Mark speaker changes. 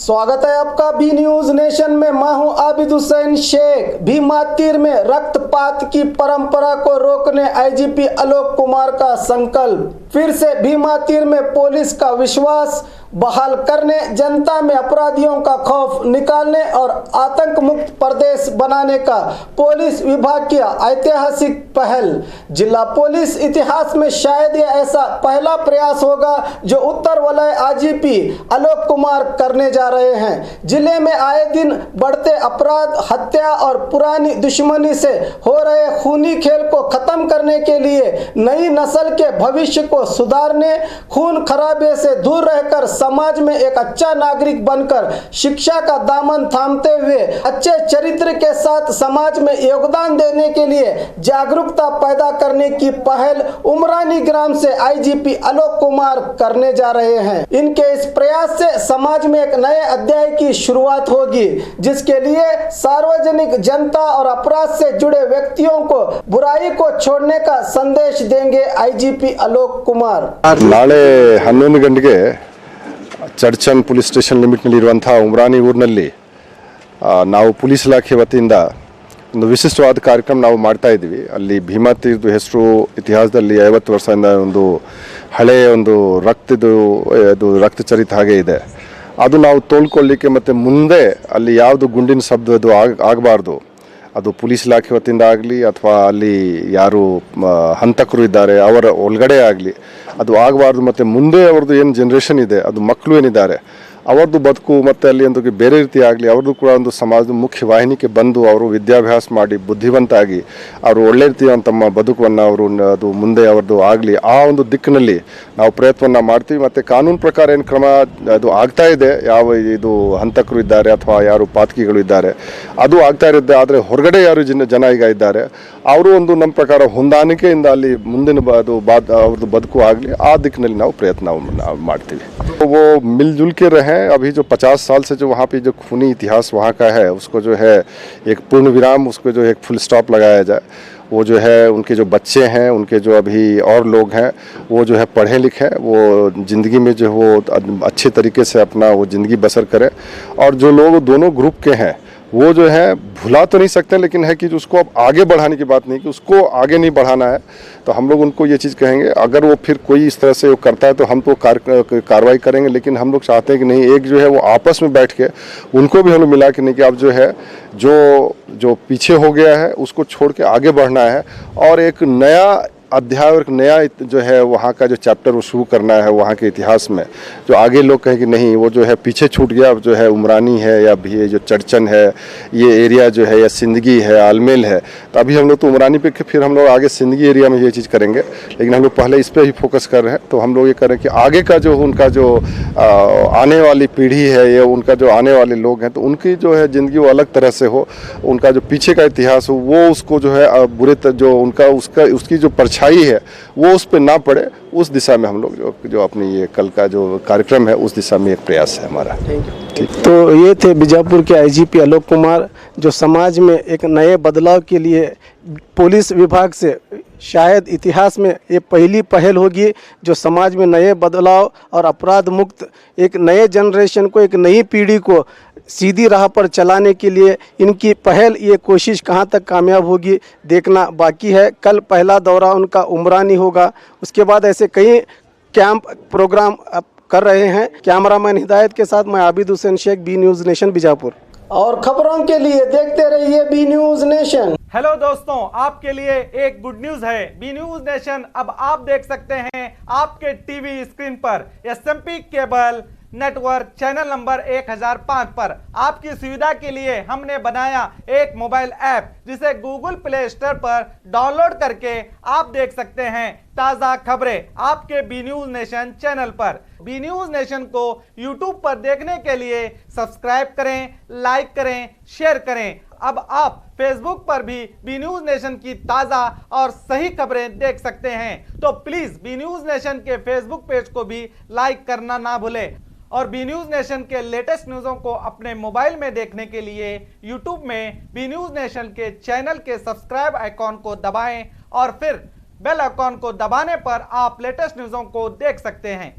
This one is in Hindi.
Speaker 1: स्वागत है आपका बी न्यूज नेशन में। मैं हूं आबिद हुसैन शेख। भीमा तीर में रक्तपात की परंपरा को रोकने आईजीपी आलोक कुमार का संकल्प। फिर से भीमा तीर में पुलिस का विश्वास बहाल करने, जनता में अपराधियों का खौफ निकालने और आतंक मुक्त प्रदेश बनाने का पुलिस विभाग की ऐतिहासिक पहल। जिला पुलिस इतिहास में शायद ये ऐसा पहला प्रयास होगा जो उत्तर वलय आईजीपी आलोक कुमार करने जा रहे हैं। जिले में आए दिन बढ़ते अपराध, हत्या और पुरानी दुश्मनी से हो रहे खूनी खेल को खत्म करने के लिए नई नस्ल के भविष्य को सुधारने, खून खराबे से दूर रहकर समाज में एक अच्छा नागरिक बनकर शिक्षा का दामन थामते हुए अच्छे चरित्र के साथ समाज में योगदान देने के लिए जागरूकता पैदा करने की पहल उमरानी ग्राम से आईजीपी आलोक कुमार करने जा रहे हैं। इनके इस प्रयास से समाज में एक नए अध्याय की शुरुआत होगी, जिसके लिए सार्वजनिक जनता और अपराध से जुड़े व्यक्तियों को बुराई को छोड़ने का संदेश देंगे आईजीपी आलोक कुमार।
Speaker 2: नाಳೆ 11 ಗಂಟೆಗೆ ಚರ್ಚನ್ ಪೊಲೀಸ್ ಸ್ಟೇಷನ್ ಲಿಮಿಟ್ನಲ್ಲಿರುವಂತಹ ಉಮ್ರಾನಿ ಊರಿನಲ್ಲಿ ನಾವು ಪೊಲೀಸ್ ಇಲಾಖೆ ವತಿಯಿಂದ ಒಂದು ವಿಶಿಷ್ಟವಾದ ಕಾರ್ಯಕ್ರಮ ನಾವು ಮಾಡ್ತಾ ಇದ್ದೀವಿ. ಅಲ್ಲಿ ಭೀಮಾ ತೀರ್ಥ ಹೆಸರು ಇತಿಹಾಸದಲ್ಲಿ 50 ವರ್ಷದಿಂದ ಒಂದು ಹಳೆಯ ಒಂದು ರಕ್ತಚರಿತ ಹಾಗೆ ಇದೆ. ಅದು ನಾವು ತೋಲ್ಕೊಳ್ಳಿಕ್ಕೆ ಮತ್ತು ಮುಂದೆ ಅಲ್ಲಿ ಯಾವುದು ಗುಂಡಿನ ಶಬ್ದ ಅದು ಆಗಬಾರ್ದು. ಅದು ಪೊಲೀಸ್ ಇಲಾಖೆ ವತಿಯಿಂದ ಆಗಲಿ ಅಥವಾ ಅಲ್ಲಿ ಯಾರು ಹಂತಕರು ಇದ್ದಾರೆ ಅವರ ಒಳಗಡೆ ಆಗಲಿ ಅದು ಆಗಬಾರ್ದು. ಮತ್ತು ಮುಂದೆ ಅವ್ರದ್ದು ಏನು ಜನ್ರೇಷನ್ ಇದೆ, ಅದು ಮಕ್ಕಳು ಏನಿದ್ದಾರೆ ಅವ್ರದ್ದು ಬದುಕು ಮತ್ತು ಅಲ್ಲಿ ಒಂದು ಬೇರೆ ರೀತಿ ಆಗಲಿ, ಅವ್ರದ್ದು ಕೂಡ ಒಂದು ಸಮಾಜದ ಮುಖ್ಯ ವಾಹಿನಿಗೆ ಬಂದು ಅವರು ವಿದ್ಯಾಭ್ಯಾಸ ಮಾಡಿ ಬುದ್ಧಿವಂತ ಆಗಿ ಅವರು ಒಳ್ಳೆ ರೀತಿಯ ತಮ್ಮ ಬದುಕನ್ನು ಅವರು ಅದು ಮುಂದೆ ಅವ್ರದ್ದು ಆಗಲಿ, ಆ ಒಂದು ದಿಕ್ಕಿನಲ್ಲಿ ನಾವು ಪ್ರಯತ್ನವನ್ನು ಮಾಡ್ತೀವಿ. ಮತ್ತು ಕಾನೂನು ಪ್ರಕಾರ ಏನು ಕ್ರಮ ಅದು ಆಗ್ತಾ ಇದೆ, ಯಾವ ಇದು ಹಂತಕರು ಇದ್ದಾರೆ ಅಥವಾ ಯಾರು ಪಾತಕಿಗಳು ಇದ್ದಾರೆ ಅದು ಆಗ್ತಾ ಇರುತ್ತೆ. ಆದರೆ ಹೊರಗಡೆ ಯಾರು ಜನ ಈಗ ಇದ್ದಾರೆ ಅವರು ಒಂದು ನಮ್ಮ ಪ್ರಕಾರ ಹೊಂದಾಣಿಕೆಯಿಂದ ಅಲ್ಲಿ ಮುಂದಿನ ಅವ್ರದ್ದು ಬದುಕು ಆಗಲಿ, ಆ ದಿಕ್ಕಿನಲ್ಲಿ ನಾವು ಪ್ರಯತ್ನ ಮಾಡ್ತೀವಿ. वो मिलजुल के रहें। अभी जो 50 साल से जो वहाँ पे जो खूनी इतिहास वहाँ का है उसको जो है एक पूर्ण विराम, उसको जो एक फुल स्टॉप लगाया जाए। वो जो है उनके जो बच्चे हैं, उनके जो अभी और लोग हैं वो जो है पढ़े लिखे, वो ज़िंदगी में जो वो अच्छे तरीके से अपना वो ज़िंदगी बसर करें। और जो लोग दोनों ग्रुप के हैं वो जो है भुला तो नहीं सकते, लेकिन है कि उसको अब आगे बढ़ाने की बात नहीं कि उसको आगे नहीं बढ़ाना है। तो हम लोग उनको ये चीज़ कहेंगे, अगर वो फिर कोई इस तरह से वो करता है तो हम तो कार्रवाई करेंगे, लेकिन हम लोग चाहते हैं कि नहीं, एक जो है वो आपस में बैठ के उनको भी हम लोग मिला के नहीं कि अब जो है जो पीछे हो गया है उसको छोड़ के आगे बढ़ना है और एक नया अध्याय और नया जो है वहाँ का जो चैप्टर वो शुरू करना है वहाँ के इतिहास में। जो आगे लोग कहें कि नहीं वो जो है पीछे छूट गया, जो है उमरानी है या भी जो चर्चन है ये एरिया जो है या सिंदगी है, आलमेल है, तो अभी हम लोग तो उमरानी पे फिर हम लोग आगे सिंदगी एरिया में ये चीज़ करेंगे, लेकिन हम लोग पहले इस पर ही फोकस कर रहे हैं। तो हम लोग ये करें कि आगे का जो उनका जो आने वाली पीढ़ी है या उनका जो आने वाले लोग हैं तो उनकी जो है ज़िंदगी वो अलग तरह से हो, उनका जो पीछे का इतिहास हो वो उसको जो है जो उनका उसकी जो परछाई है वो उस पर ना पड़े, उस दिशा में हम लोग जो अपनी ये कल का जो कार्यक्रम है उस दिशा में एक प्रयास है हमारा।
Speaker 1: ठीक। तो ये थे बीजापुर के आईजीपी आलोक कुमार, जो समाज में एक नए बदलाव के लिए पुलिस विभाग से शायद इतिहास में ये पहली पहल होगी जो समाज में नए बदलाव और अपराध मुक्त एक नए जनरेशन को, एक नई पीढ़ी को सीधी राह पर चलाने के लिए इनकी पहल, ये कोशिश कहां तक कामयाब होगी देखना बाकी है। कल पहला दौरा उनका उमरानी होगा, उसके बाद ऐसे कई कैंप प्रोग्राम कर रहे हैं। कैमरामैन हिदायत के साथ मैं Abid Hussain Shaikh, B News Nation Bijapur. और खबरों के लिए देखते रहिए बी न्यूज़ नेशन।
Speaker 3: हेलो दोस्तों, आपके लिए एक गुड न्यूज है। बी न्यूज़ नेशन अब आप देख सकते हैं आपके टीवी स्क्रीन पर SMP cable network channel number 1005 पर। आपकी सुविधा के लिए हमने बनाया एक मोबाइल ऐप जिसे गूगल प्ले स्टोर पर डाउनलोड करके आप देख सकते हैं ताज़ा खबरें आपके बी न्यूज़ नेशन चैनल पर। बी न्यूज़ नेशन को यूट्यूब पर देखने के लिए सब्सक्राइब करें, लाइक करें, शेयर करें। अब आप फेसबुक पर भी बी न्यूज़ नेशन की ताज़ा और सही खबरें देख सकते हैं। तो प्लीज़ बी न्यूज़ नेशन के फेसबुक पेज को भी लाइक करना ना भूलें। और बी न्यूज़ नेशन के लेटेस्ट न्यूज़ों को अपने मोबाइल में देखने के लिए यूट्यूब में बी न्यूज़ नेशन के चैनल के सब्सक्राइब आइकॉन को दबाएं और फिर बेल आइकॉन को दबाने पर आप लेटेस्ट न्यूज़ों को देख सकते हैं।